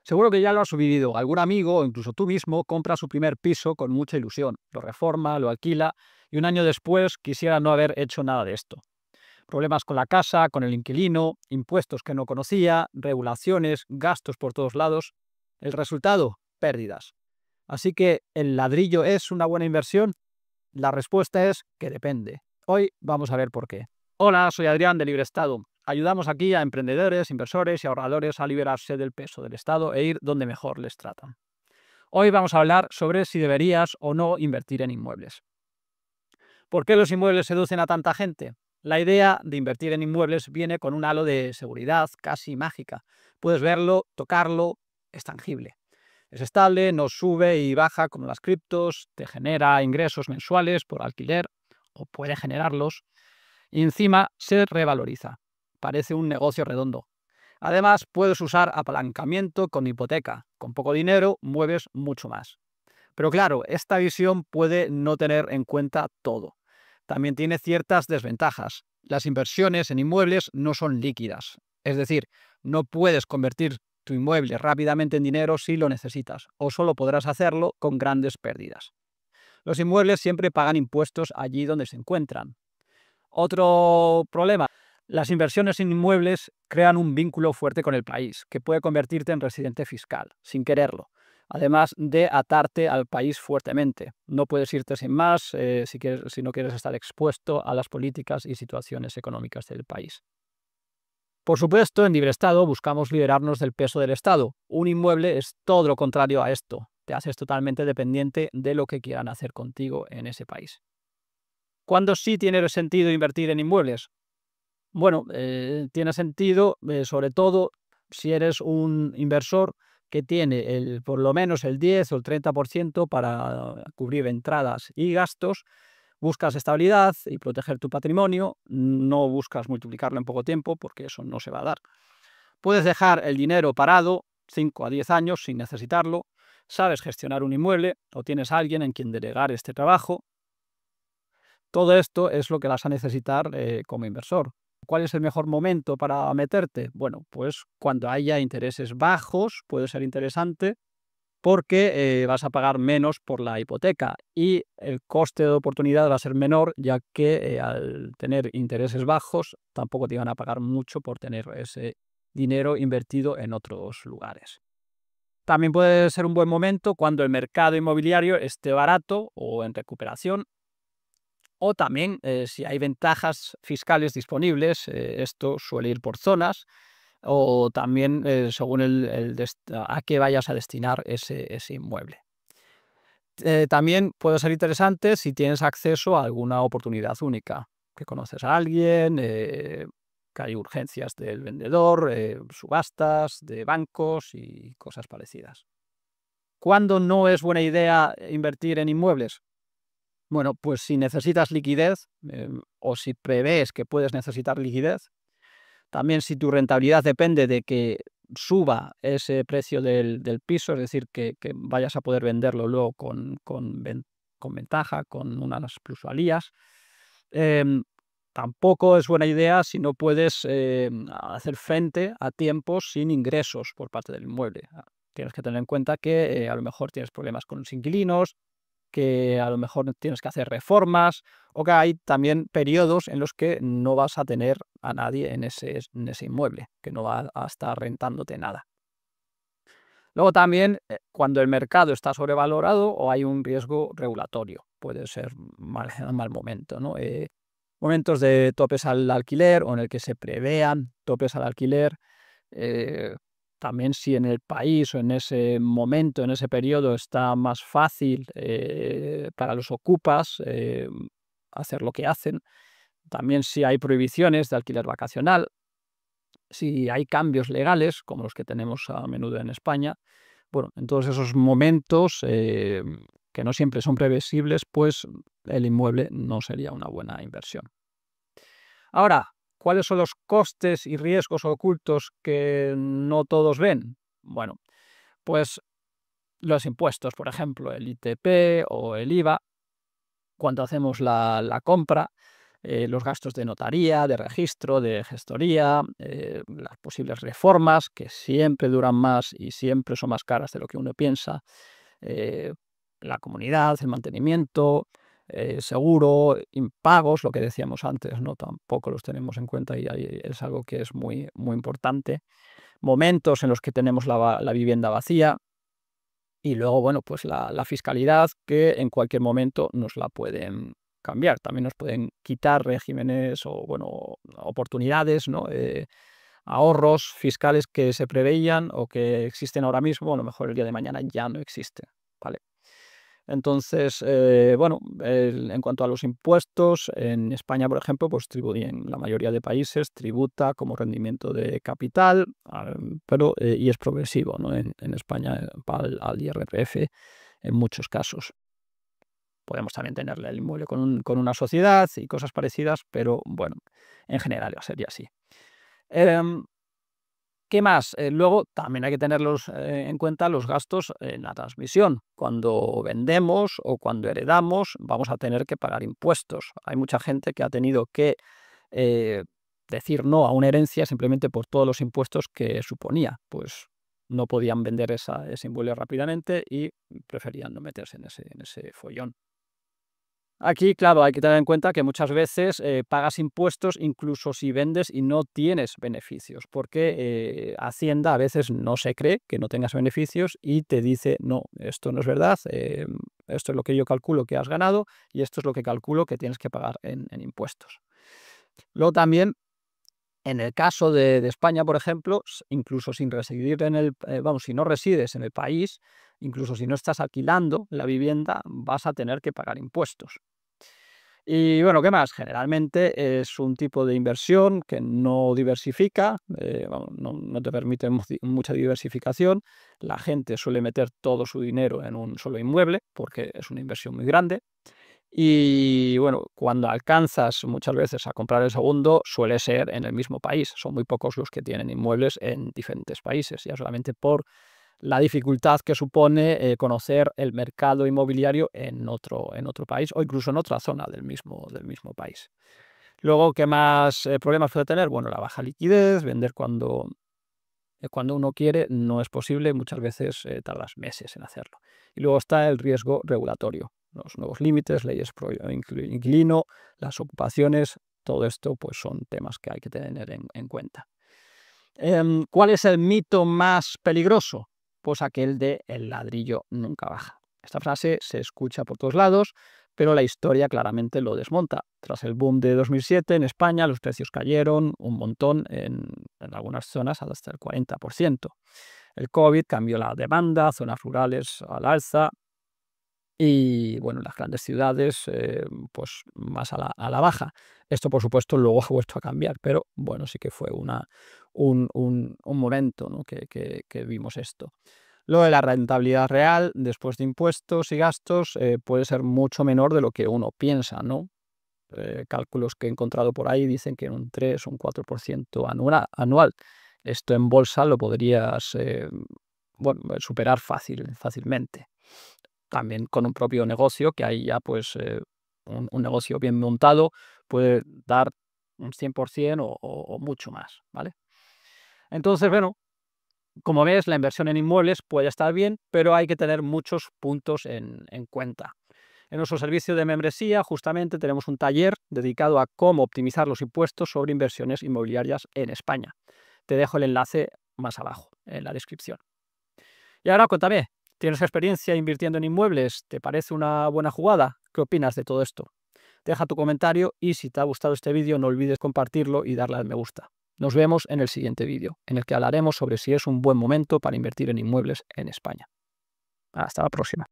Seguro que ya lo has vivido. Algún amigo o incluso tú mismo compra su primer piso con mucha ilusión, lo reforma, lo alquila y un año después quisiera no haber hecho nada de esto. Problemas con la casa, con el inquilino, impuestos que no conocía, regulaciones, gastos por todos lados. El resultado, pérdidas. Así que, ¿el ladrillo es una buena inversión? La respuesta es que depende. Hoy vamos a ver por qué. Hola, soy Adrián de Libre Estado. Ayudamos aquí a emprendedores, inversores y ahorradores a liberarse del peso del Estado e ir donde mejor les tratan. Hoy vamos a hablar sobre si deberías o no invertir en inmuebles. ¿Por qué los inmuebles seducen a tanta gente? La idea de invertir en inmuebles viene con un halo de seguridad casi mágica. Puedes verlo, tocarlo, es tangible. Es estable, no sube y baja como las criptos, te genera ingresos mensuales por alquiler o puede generarlos y encima se revaloriza. Parece un negocio redondo. Además, puedes usar apalancamiento con hipoteca. Con poco dinero mueves mucho más. Pero claro, esta visión puede no tener en cuenta todo. También tiene ciertas desventajas. Las inversiones en inmuebles no son líquidas. Es decir, no puedes convertir tu inmueble rápidamente en dinero si lo necesitas, o solo podrás hacerlo con grandes pérdidas. Los inmuebles siempre pagan impuestos allí donde se encuentran. Otro problema, las inversiones en inmuebles crean un vínculo fuerte con el país, que puede convertirte en residente fiscal, sin quererlo, además de atarte al país fuertemente. No puedes irte sin más si no quieres estar expuesto a las políticas y situaciones económicas del país. Por supuesto, en Libre Estado buscamos liberarnos del peso del Estado. Un inmueble es todo lo contrario a esto. Te haces totalmente dependiente de lo que quieran hacer contigo en ese país. ¿Cuándo sí tiene sentido invertir en inmuebles? Bueno, tiene sentido, sobre todo si eres un inversor que tiene por lo menos el 10 o el 30% para cubrir entradas y gastos. Buscas estabilidad y proteger tu patrimonio, no buscas multiplicarlo en poco tiempo porque eso no se va a dar. Puedes dejar el dinero parado 5 a 10 años sin necesitarlo, sabes gestionar un inmueble o tienes a alguien en quien delegar este trabajo. Todo esto es lo que vas a necesitar como inversor. ¿Cuál es el mejor momento para meterte? Bueno, pues cuando haya intereses bajos puede ser interesante porque vas a pagar menos por la hipoteca y el coste de oportunidad va a ser menor, ya que al tener intereses bajos tampoco te van a pagar mucho por tener ese dinero invertido en otros lugares. También puede ser un buen momento cuando el mercado inmobiliario esté barato o en recuperación, o también si hay ventajas fiscales disponibles. Esto suele ir por zonas, o también según a qué vayas a destinar ese inmueble. También puede ser interesante si tienes acceso a alguna oportunidad única, que conoces a alguien, que hay urgencias del vendedor, subastas de bancos y cosas parecidas. ¿Cuándo no es buena idea invertir en inmuebles? Bueno, pues si necesitas liquidez o si prevés que puedes necesitar liquidez. También si tu rentabilidad depende de que suba ese precio del piso, es decir, que vayas a poder venderlo luego con ventaja, con unas plusvalías. Tampoco es buena idea si no puedes hacer frente a tiempos sin ingresos por parte del inmueble. Tienes que tener en cuenta que a lo mejor tienes problemas con los inquilinos, que a lo mejor tienes que hacer reformas o que hay también periodos en los que no vas a tener a nadie en ese inmueble, que no va a estar rentándote nada. Luego también cuando el mercado está sobrevalorado o hay un riesgo regulatorio, puede ser un mal momento, ¿no? Momentos de topes al alquiler o en el que se prevean topes al alquiler. eh, También si en el país o en ese momento, en ese periodo, está más fácil para los ocupas hacer lo que hacen. También si hay prohibiciones de alquiler vacacional, si hay cambios legales, como los que tenemos a menudo en España. Bueno, en todos esos momentos que no siempre son previsibles, pues el inmueble no sería una buena inversión. Ahora, ¿cuáles son los costes y riesgos ocultos que no todos ven? Bueno, pues los impuestos, por ejemplo, el ITP o el IVA, cuando hacemos la compra, los gastos de notaría, de registro, de gestoría, las posibles reformas, que siempre duran más y siempre son más caras de lo que uno piensa, eh, la comunidad, el mantenimiento, seguro, impagos, lo que decíamos antes, ¿no? Tampoco los tenemos en cuenta y ahí es algo que es muy, muy importante. Momentos en los que tenemos la vivienda vacía y luego, bueno, pues la fiscalidad que en cualquier momento nos la pueden cambiar. También nos pueden quitar regímenes o, bueno, oportunidades, ¿no? Ahorros fiscales que se preveían o que existen ahora mismo, a lo mejor el día de mañana ya no existen, ¿vale? Entonces, bueno, en cuanto a los impuestos, en España, por ejemplo, pues y en la mayoría de países tributa como rendimiento de capital, pero y es progresivo, ¿no? En España va al IRPF en muchos casos. Podemos también tener el inmueble con una sociedad y cosas parecidas, pero bueno, en general sería así. Em, ¿Qué más? Luego también hay que tenerlos en cuenta los gastos en la transmisión. Cuando vendemos o cuando heredamos, vamos a tener que pagar impuestos. Hay mucha gente que ha tenido que eh, decir no a una herencia simplemente por todos los impuestos que suponía. Pues no podían vender ese inmueble rápidamente y preferían no meterse en ese follón. Aquí, claro, hay que tener en cuenta que muchas veces pagas impuestos incluso si vendes y no tienes beneficios, porque Hacienda a veces no se cree que no tengas beneficios y te dice, no, esto no es verdad, esto es lo que yo calculo que has ganado y esto es lo que calculo que tienes que pagar en impuestos. Luego también, en el caso de España, por ejemplo, incluso sin residir vamos, si no resides en el país, incluso si no estás alquilando la vivienda, vas a tener que pagar impuestos. Y bueno, ¿qué más? Generalmente es un tipo de inversión que no diversifica, vamos, no te permite mucha diversificación. La gente suele meter todo su dinero en un solo inmueble porque es una inversión muy grande. Y bueno, cuando alcanzas muchas veces a comprar el segundo, suele ser en el mismo país. Son muy pocos los que tienen inmuebles en diferentes países, ya solamente por la dificultad que supone conocer el mercado inmobiliario en otro país o incluso en otra zona del mismo país. Luego, ¿qué más problemas puede tener? Bueno, la baja liquidez, vender cuando uno quiere no es posible, muchas veces tardas meses en hacerlo. Y luego está el riesgo regulatorio, los nuevos límites, leyes pro inquilino, las ocupaciones, todo esto pues son temas que hay que tener en cuenta. ¿Cuál es el mito más peligroso? Pues aquel de el ladrillo nunca baja. Esta frase se escucha por todos lados, pero la historia claramente lo desmonta. Tras el boom de 2007 en España, los precios cayeron un montón, en algunas zonas hasta el 40%. El COVID cambió la demanda, zonas rurales al alza y, bueno, en las grandes ciudades, pues más a la baja. Esto, por supuesto, luego ha vuelto a cambiar, pero bueno, sí que fue un momento, ¿no? que vimos esto. Lo de la rentabilidad real, después de impuestos y gastos, puede ser mucho menor de lo que uno piensa, ¿no? Cálculos que he encontrado por ahí dicen que en un 3 o un 4% anual. Esto en bolsa lo podrías bueno, superar fácilmente. También con un propio negocio, que ahí ya pues un negocio bien montado puede dar un 100% o mucho más, ¿vale? Entonces, bueno, como ves, la inversión en inmuebles puede estar bien, pero hay que tener muchos puntos en cuenta. En nuestro servicio de membresía, justamente, tenemos un taller dedicado a cómo optimizar los impuestos sobre inversiones inmobiliarias en España. Te dejo el enlace más abajo, en la descripción. Y ahora cuéntame, ¿tienes experiencia invirtiendo en inmuebles? ¿Te parece una buena jugada? ¿Qué opinas de todo esto? Deja tu comentario y si te ha gustado este vídeo no olvides compartirlo y darle al me gusta. Nos vemos en el siguiente vídeo, en el que hablaremos sobre si es un buen momento para invertir en inmuebles en España. Hasta la próxima.